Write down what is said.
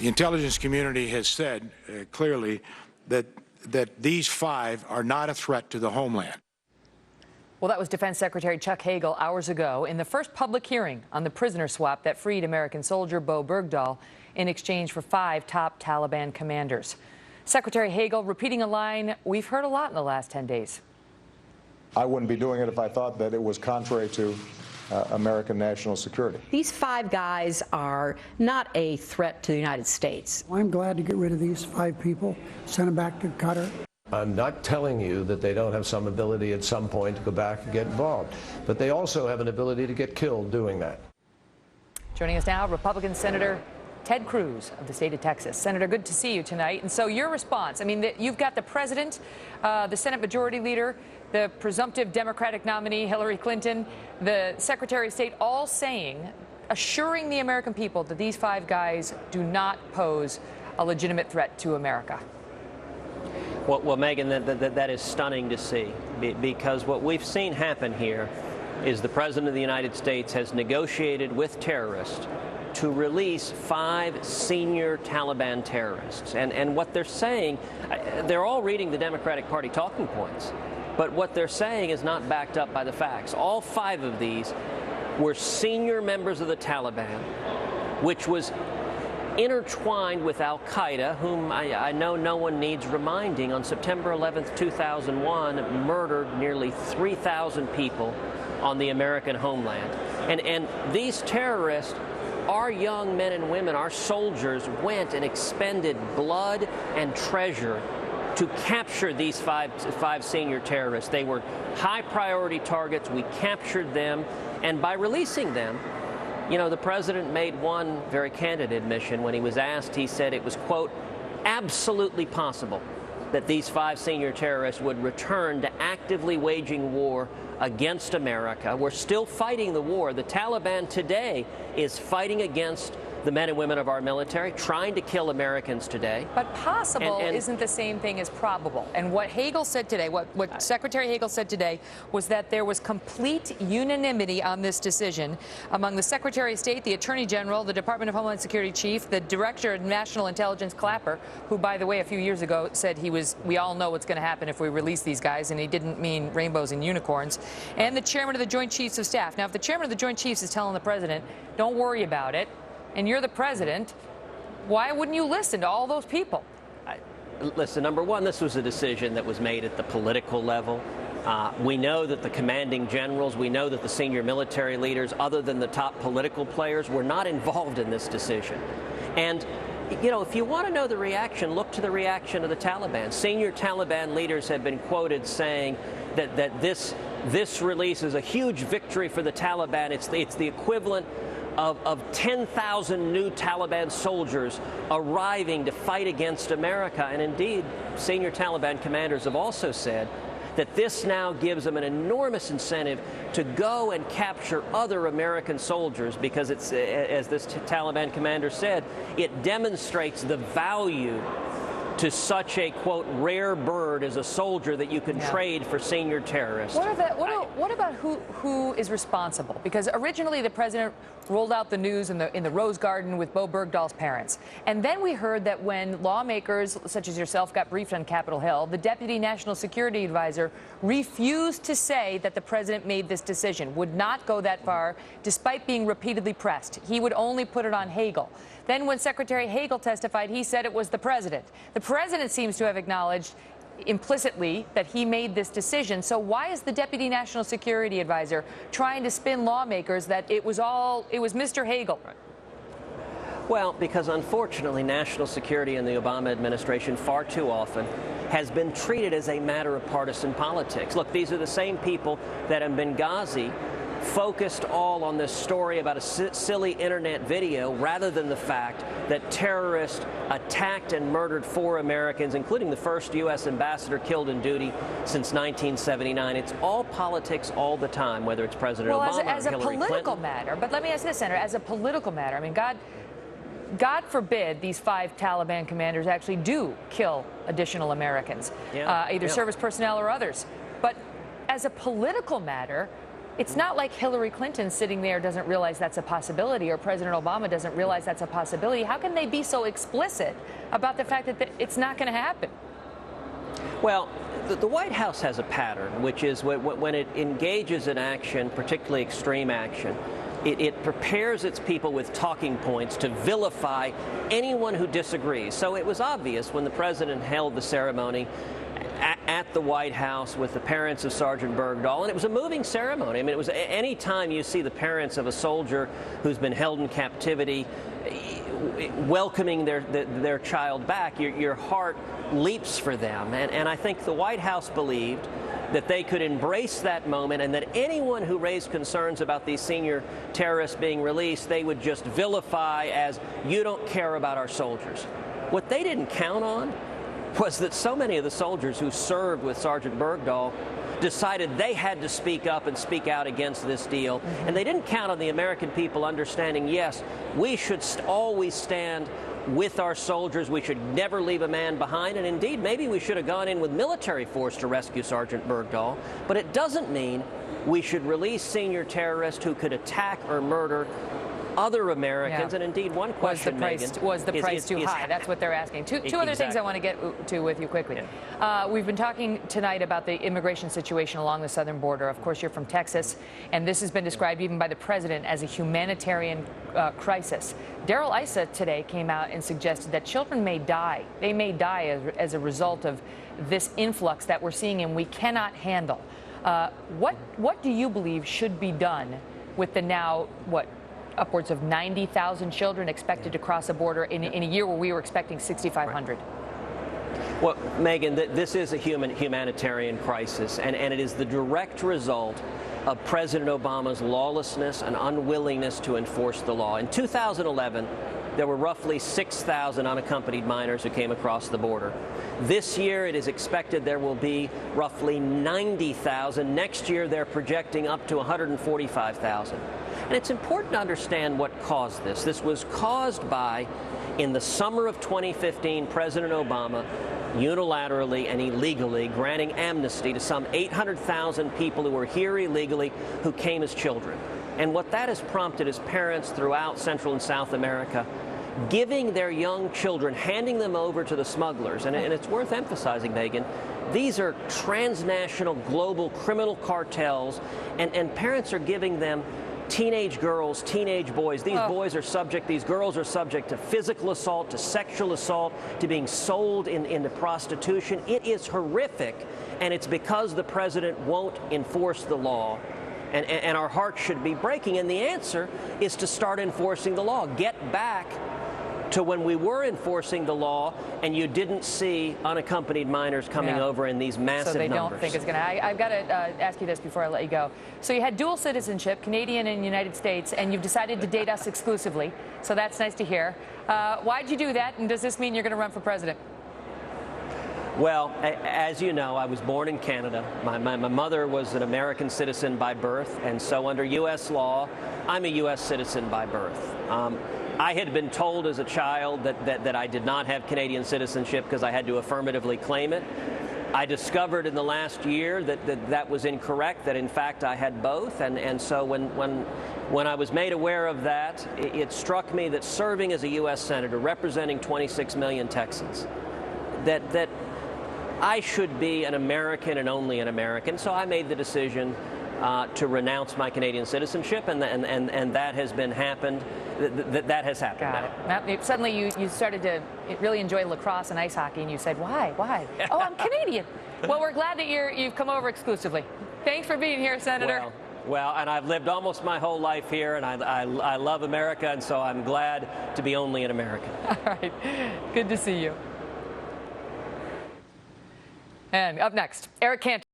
The intelligence community has said clearly that these 5 are not a threat to the homeland. Well, that was Defense Secretary Chuck Hagel hours ago in the first public hearing on the prisoner swap that freed American soldier Bo Bergdahl in exchange for 5 top Taliban commanders. Secretary Hagel repeating a line we've heard a lot in the last 10 days. I wouldn't be doing it if I thought that it was contrary to American national security. These 5 guys are not a threat to the United States. I'm glad to get rid of these 5 people, send them back to Qatar. I'm not telling you that they don't have some ability at some point to go back and get involved, but they also have an ability to get killed doing that. Joining us now, Republican Senator Ted Cruz of the state of Texas. Senator, good to see you tonight. And so your response, I mean, you've got the president, the Senate Majority Leader, the presumptive Democratic nominee, Hillary Clinton, the Secretary of State, all saying, assuring the American people that these 5 guys do not pose a legitimate threat to America. Well, Megan, that is stunning to see, because what we've seen happen here is the President of the United States has negotiated with terrorists to release 5 senior Taliban terrorists. And what they're saying, they're all reading the Democratic Party talking points, but what they're saying is not backed up by the facts. All 5 of these were senior members of the Taliban, which was intertwined with al-Qaeda, whom I know no one needs reminding, on September 11th, 2001, murdered nearly 3,000 people on the American homeland. And these terrorists, our young men and women, our soldiers, went and expended blood and treasure to capture these five senior terrorists. They were high-priority targets. We captured them, and by releasing them, you know, the president made one very candid admission. When he was asked, he said it was, quote, absolutely possible that these 5 senior terrorists would return to actively waging war against America. We're still fighting the war. The Taliban today is fighting against the men and women of our military, trying to kill Americans today. But possible isn't the same thing as probable. And what Hagel said today, what Secretary Hagel said today, was that there was complete unanimity on this decision among the Secretary of State, the Attorney General, the Department of Homeland Security Chief, the Director of National Intelligence, Clapper, who, by the way, a few years ago said we all know what's going to happen if we release these guys, and he didn't mean rainbows and unicorns, and the Chairman of the Joint Chiefs of Staff. Now, if the Chairman of the Joint Chiefs is telling the President, don't worry about it, and you're the president, why wouldn't you listen to all those people? Listen, number one, this was a decision that was made at the political level. We know that the commanding generals, we know that the senior military leaders, other than the top political players, were not involved in this decision. And, you know, if you want to know the reaction, look to the reaction of the Taliban. Senior Taliban leaders have been quoted saying that this release is a huge victory for the Taliban. It's the equivalent of 10,000 new Taliban soldiers arriving to fight against America. And indeed, senior Taliban commanders have also said that this now gives them an enormous incentive to go and capture other American soldiers, because it's, as this Taliban commander said, it demonstrates the value to such a, quote, rare bird as a soldier that you can trade for senior terrorists. What about who is responsible? Because originally the president rolled out the news in the Rose Garden with Bo Bergdahl's parents. And then we heard that when lawmakers such as yourself got briefed on Capitol Hill, the deputy national security advisor refused to say that the president made this decision, would not go that far, despite being repeatedly pressed. He would only put it on Hagel. Then when Secretary Hagel testified, he said it was the president. The president seems to have acknowledged implicitly that he made this decision. So why is the deputy national security advisor trying to spin lawmakers that it was Mr. Hagel? Well, because unfortunately, national security in the Obama administration far too often has been treated as a matter of partisan politics. Look, these are the same people that in Benghazi focused all on this story about a silly internet video rather than the fact that terrorists attacked and murdered 4 Americans, including the first U.S. ambassador killed in duty since 1979. It's all politics all the time, whether it's President Obama or Hillary Clinton. As a political matter, but let me ask this, Senator, as a political matter, I mean, God forbid these 5 Taliban commanders actually do kill additional Americans, either service personnel or others. But as a political matter, It's not like Hillary Clinton sitting there doesn't realize that's a possibility, or President Obama doesn't realize that's a possibility. How can they be so explicit about the fact that it's not going to happen? Well, the White House has a pattern, which is when it engages in action, particularly extreme action, it prepares its people with talking points to vilify anyone who disagrees. So it was obvious when the president held the ceremony at the White House with the parents of Sergeant Bergdahl, and it was a moving ceremony. I mean, it was any time you see the parents of a soldier who's been held in captivity welcoming their child back, your heart leaps for them. And I think the White House believed that they could embrace that moment, and that anyone who raised concerns about these senior terrorists being released, they would just vilify as, you don't care about our soldiers. What they didn't count on was that so many of the soldiers who served with Sergeant Bergdahl decided they had to speak up and speak out against this deal. And they didn't count on the American people understanding, yes, we should always stand with our soldiers. We should never leave a man behind. And indeed, maybe we should have gone in with military force to rescue Sergeant Bergdahl. But it doesn't mean we should release senior terrorists who could attack or murder other Americans. And indeed, one question, was the price too high? That's what they're asking. Two other things I want to get to with you quickly. We've been talking tonight about the immigration situation along the southern border. Of course, you're from Texas, and this has been described even by the president as a humanitarian crisis. Darrell Issa today came out and suggested that children may die. They may die as a result of this influx that we're seeing and we cannot handle. What do you believe should be done with the now, upwards of 90,000 children expected to cross a border in a year where we were expecting 6,500? Well, Megan, this is a humanitarian crisis, and it is the direct result of President Obama's lawlessness and unwillingness to enforce the law. In 2011, there were roughly 6,000 unaccompanied minors who came across the border. This year, it is expected there will be roughly 90,000. Next year, they're projecting up to 145,000. And it's important to understand what caused this. This was caused by, in the summer of 2015, President Obama unilaterally and illegally granting amnesty to some 800,000 people who were here illegally who came as children. And what that has prompted is parents throughout Central and South America giving their young children, handing them over to the smugglers. And it's worth emphasizing, Megan, these are transnational global criminal cartels, and parents are giving them teenage girls, teenage boys. These boys are subject, these girls are subject to physical assault, to sexual assault, to being sold into prostitution. It is horrific, and it's because the president won't enforce the law. And our hearts should be breaking. And the answer is to start enforcing the law. Get back to when we were enforcing the law and you didn't see unaccompanied minors coming over in these massive numbers. So they don't think it's going to. I've got to ask you this before I let you go. So you had dual citizenship, Canadian and United States, and you've decided to date us exclusively. So that's nice to hear. Why'd you do that? And does this mean you're going to run for president? Well, as you know, I was born in Canada. My mother was an American citizen by birth, and so under U.S. law, I'm a U.S. citizen by birth. I had been told as a child that I did not have Canadian citizenship because I had to affirmatively claim it. I discovered in the last year that was incorrect, that in fact I had both, and so when I was made aware of that, it struck me that serving as a U.S. Senator representing 26 million Texans, that I should be an American and only an American. So I made the decision to renounce my Canadian citizenship, and that has been happened. That has happened. Got it. Now, suddenly you started to really enjoy lacrosse and ice hockey, and you said, "Why? Why? Oh, I'm Canadian." Well, we're glad that you've come over exclusively. Thanks for being here, Senator. Well, and I've lived almost my whole life here, and I love America, and so I'm glad to be only an American. All right. Good to see you. And up next, Eric Cantor.